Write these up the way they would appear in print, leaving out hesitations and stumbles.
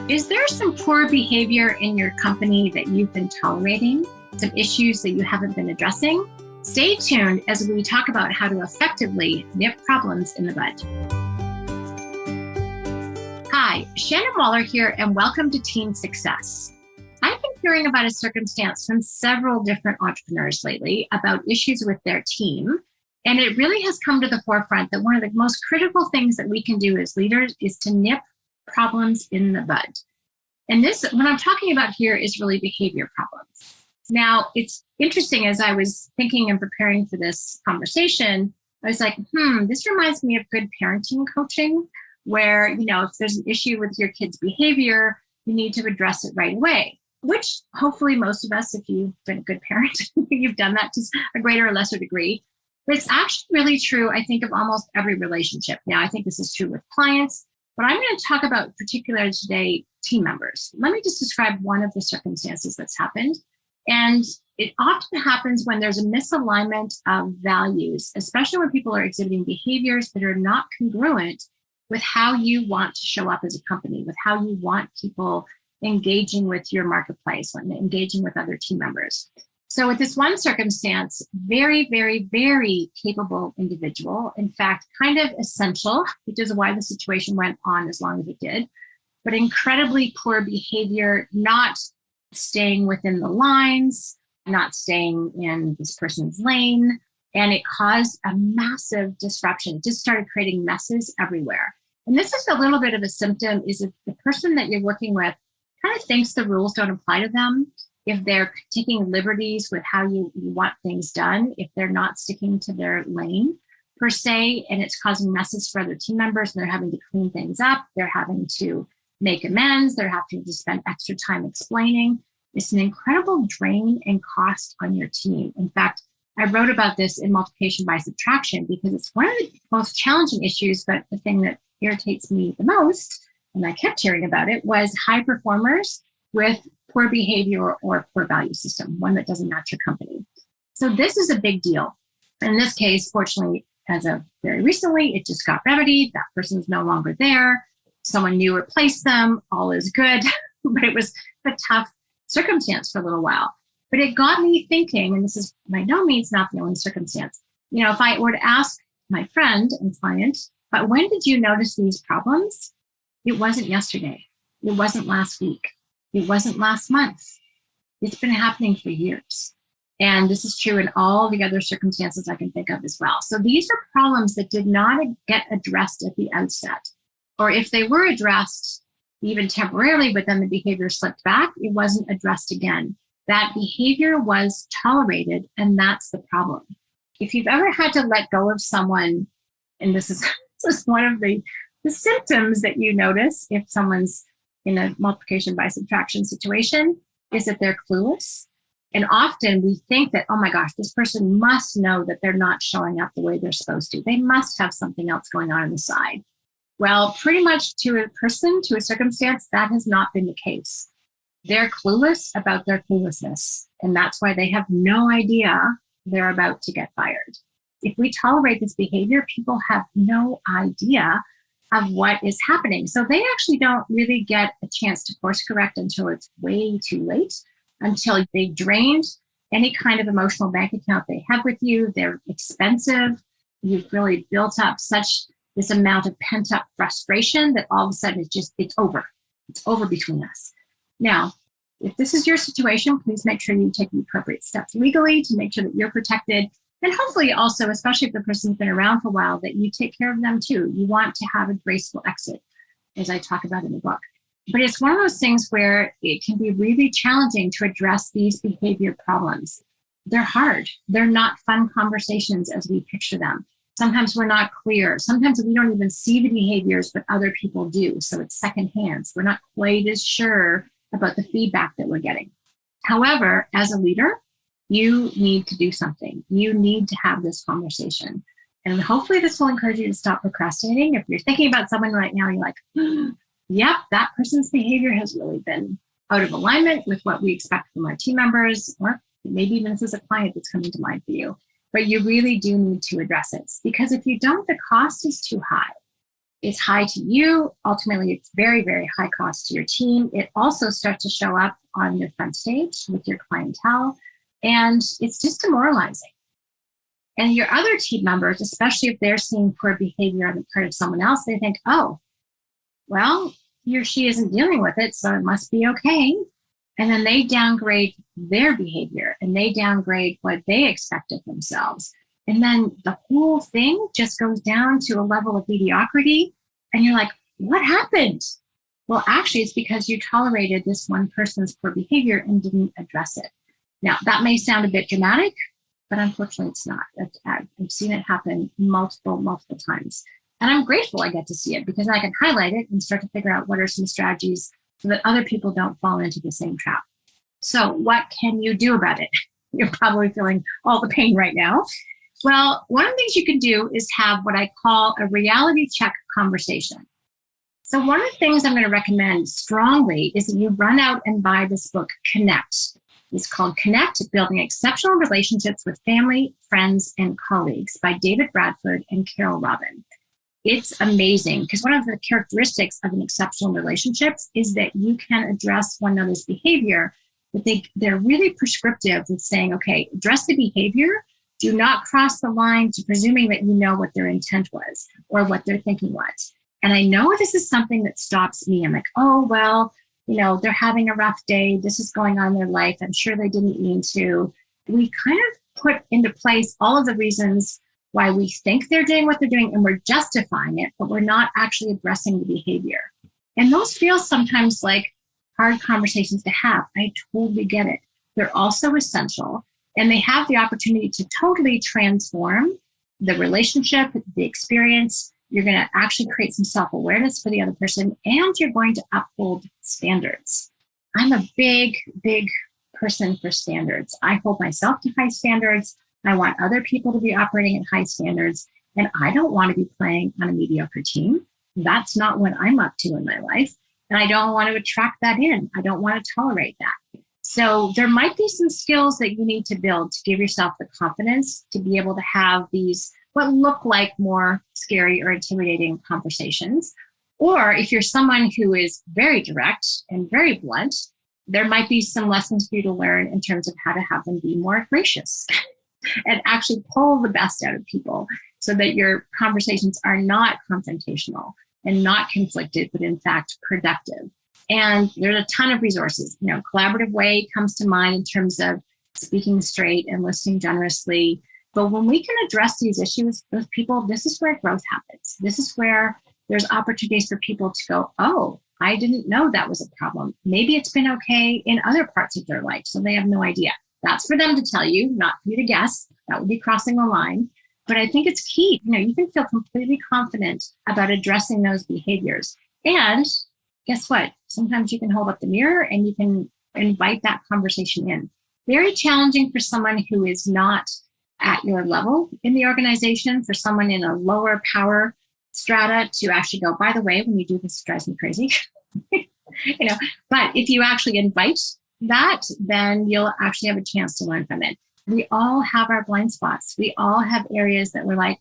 Is there some poor behavior in your company that you've been tolerating? Some issues that you haven't been addressing? Stay tuned as we talk about how to effectively nip problems in the bud. Hi, Shannon Waller here, and welcome to Teen Success. I've been hearing about a circumstance from several different entrepreneurs lately about issues with their team. And it really has come to the forefront that one of the most critical things that we can do as leaders is to nip problems in the bud. And this, what I'm talking about here, is really behavior problems. Now, it's interesting, as I was thinking and preparing for this conversation, I was like, this reminds me of good parenting coaching, where, if there's an issue with your kid's behavior, you need to address it right away, which hopefully most of us, if you've been a good parent, you've done that to a greater or lesser degree. But it's actually really true, I think, of almost every relationship. Now, I think this is true with clients, but I'm going to talk about particularly today team members. Let me just describe one of the circumstances that's happened. And it often happens when there's a misalignment of values, especially when people are exhibiting behaviors that are not congruent with how you want to show up as a company, with how you want people engaging with your marketplace, when engaging with other team members. So with this one circumstance, very, very, very capable individual, in fact, kind of essential, which is why the situation went on as long as it did, but incredibly poor behavior, not staying within the lines, not staying in this person's lane. And it caused a massive disruption. It just started creating messes everywhere. And this is a little bit of a symptom, is if the person that you're working with kind of thinks the rules don't apply to them, if they're taking liberties with how you want things done, if they're not sticking to their lane per se, and it's causing messes for other team members, and they're having to clean things up, they're having to make amends, they're having to spend extra time explaining. It's an incredible drain and cost on your team. In fact, I wrote about this in Multiplication by Subtraction because it's one of the most challenging issues, but the thing that irritates me the most, and I kept hearing about it, was high performers with poor behavior or poor value system, one that doesn't match your company. So this is a big deal. In this case, fortunately, as of very recently, it just got remedied. That person's no longer there. Someone new replaced them. All is good. But it was a tough circumstance for a little while. But it got me thinking, and this is by no means not the only circumstance. If I were to ask my friend and client, but when did you notice these problems? It wasn't yesterday. It wasn't last week. It wasn't last month. It's been happening for years. And this is true in all the other circumstances I can think of as well. So these are problems that did not get addressed at the outset. Or if they were addressed even temporarily, but then the behavior slipped back, it wasn't addressed again. That behavior was tolerated, and that's the problem. If you've ever had to let go of someone, and this is one of the symptoms that you notice if someone's in a multiplication by subtraction situation, is that they're clueless. And often we think that, oh my gosh, this person must know that they're not showing up the way they're supposed to. They must have something else going on the side. Well, pretty much to a person, to a circumstance, that has not been the case. They're clueless about their cluelessness. And that's why they have no idea they're about to get fired. If we tolerate this behavior, people have no idea of what is happening. So they actually don't really get a chance to course correct until it's way too late, until they've drained any kind of emotional bank account they have with you. They're expensive. You've really built up this amount of pent up frustration that all of a sudden it's over. It's over between us. Now, if this is your situation, please make sure you take the appropriate steps legally to make sure that you're protected. And hopefully also, especially if the person's been around for a while, that you take care of them too. You want to have a graceful exit, as I talk about in the book. But it's one of those things where it can be really challenging to address these behavior problems. They're hard. They're not fun conversations as we picture them. Sometimes we're not clear. Sometimes we don't even see the behaviors, but other people do. So it's secondhand. We're not quite as sure about the feedback that we're getting. However, as a leader, you need to do something. You need to have this conversation. And hopefully this will encourage you to stop procrastinating. If you're thinking about someone right now, you're like, yep, that person's behavior has really been out of alignment with what we expect from our team members, or maybe even this is a client that's coming to mind for you. But you really do need to address it, because if you don't, the cost is too high. It's high to you. Ultimately, it's very, very high cost to your team. It also starts to show up on your front stage with your clientele, and it's just demoralizing. And your other team members, especially if they're seeing poor behavior on the part of someone else, they think, oh, well, he or she isn't dealing with it, so it must be okay. And then they downgrade their behavior and they downgrade what they expect of themselves. And then the whole thing just goes down to a level of mediocrity. And you're like, what happened? Well, actually, it's because you tolerated this one person's poor behavior and didn't address it. Now, that may sound a bit dramatic, but unfortunately, it's not. I've seen it happen multiple times. And I'm grateful I get to see it because I can highlight it and start to figure out what are some strategies so that other people don't fall into the same trap. So what can you do about it? You're probably feeling all the pain right now. Well, one of the things you can do is have what I call a reality check conversation. So one of the things I'm going to recommend strongly is that you run out and buy this book, Connect. It's called Connect, Building Exceptional Relationships with Family, Friends, and Colleagues by David Bradford and Carol Robin. It's amazing because one of the characteristics of an exceptional relationship is that you can address one another's behavior, but they're really prescriptive with saying, okay, address the behavior. Do not cross the line to presuming that you know what their intent was or what their thinking was. And I know this is something that stops me. I'm like, oh, well, they're having a rough day. This is going on in their life. I'm sure they didn't mean to. We kind of put into place all of the reasons why we think they're doing what they're doing, and we're justifying it, but we're not actually addressing the behavior. And those feel sometimes like hard conversations to have. I totally get it. They're also essential, and they have the opportunity to totally transform the relationship, the experience. You're going to actually create some self-awareness for the other person, and you're going to uphold standards. I'm a big person for standards. I hold myself to high standards. I want other people to be operating at high standards, and I don't want to be playing on a mediocre team. That's not what I'm up to in my life, and I don't want to attract that in. I don't want to tolerate that. So there might be some skills that you need to build to give yourself the confidence to be able to have these what look like more scary or intimidating conversations. Or if you're someone who is very direct and very blunt, there might be some lessons for you to learn in terms of how to have them be more gracious and actually pull the best out of people so that your conversations are not confrontational and not conflicted, but in fact productive. And there's a ton of resources. Collaborative Way comes to mind in terms of speaking straight and listening generously. But when we can address these issues with people, this is where growth happens. This is where there's opportunities for people to go, oh, I didn't know that was a problem. Maybe it's been okay in other parts of their life, so they have no idea. That's for them to tell you, not for you to guess. That would be crossing the line. But I think it's key. You can feel completely confident about addressing those behaviors. And guess what? Sometimes you can hold up the mirror and you can invite that conversation in. Very challenging for someone who is not at your level in the organization, for someone in a lower power strata to actually go, by the way, when you do this, it drives me crazy. But if you actually invite that, then you'll actually have a chance to learn from it. We all have our blind spots. We all have areas that we're like,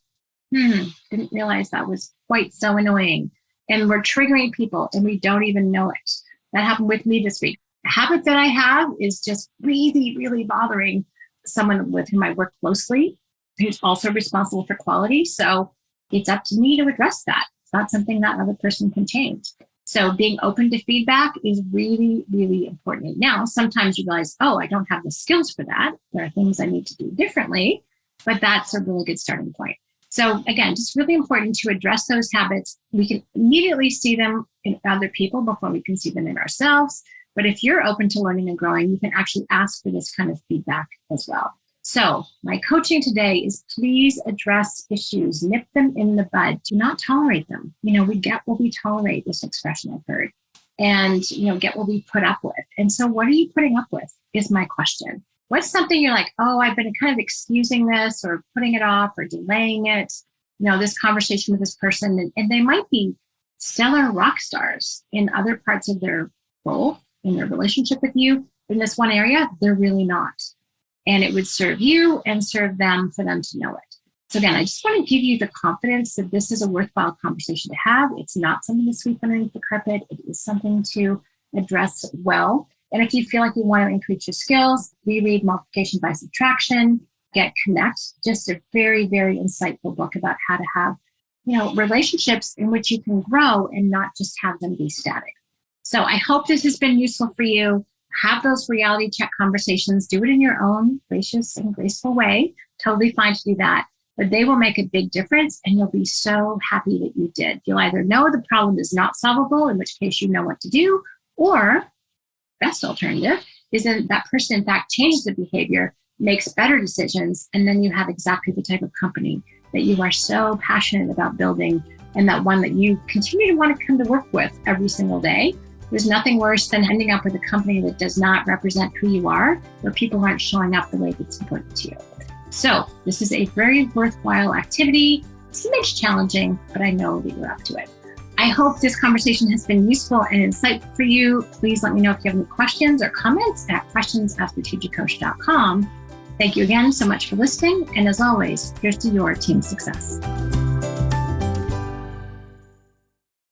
didn't realize that was quite so annoying. And we're triggering people and we don't even know it. That happened with me this week. A habit that I have is just really, really bothering someone with whom I work closely, who's also responsible for quality. So it's up to me to address that. It's not something that other person can change. So being open to feedback is really, really important. Now, sometimes you realize, oh, I don't have the skills for that. There are things I need to do differently, but that's a really good starting point. So again, just really important to address those habits. We can immediately see them in other people before we can see them in ourselves. But if you're open to learning and growing, you can actually ask for this kind of feedback as well. So my coaching today is please address issues, nip them in the bud, do not tolerate them. We get what we tolerate, this expression I've heard, and, get what we put up with. And so what are you putting up with is my question. What's something you're like, oh, I've been kind of excusing this or putting it off or delaying it, this conversation with this person, and they might be stellar rock stars in other parts of their role, in their relationship with you. In this one area, they're really not. And it would serve you and serve them for them to know it. So again, I just want to give you the confidence that this is a worthwhile conversation to have. It's not something to sweep underneath the carpet. It is something to address well. And if you feel like you want to increase your skills, reread Multiplication by Subtraction, Get Connect, just a very, very insightful book about how to have, relationships in which you can grow and not just have them be static. So I hope this has been useful for you. Have those reality check conversations. Do it in your own gracious and graceful way. Totally fine to do that. But they will make a big difference, and you'll be so happy that you did. You'll either know the problem is not solvable, in which case you know what to do, or best alternative is that person, in fact, changes the behavior, makes better decisions, and then you have exactly the type of company that you are so passionate about building, and that one that you continue to want to come to work with every single day. There's nothing worse than ending up with a company that does not represent who you are, where people aren't showing up the way that's important to you. So this is a very worthwhile activity. It's challenging, but I know that you're up to it. I hope this conversation has been useful and insightful for you. Please let me know if you have any questions or comments at questions@strategiccoach.com. Thank you again so much for listening. And as always, here's to your team success.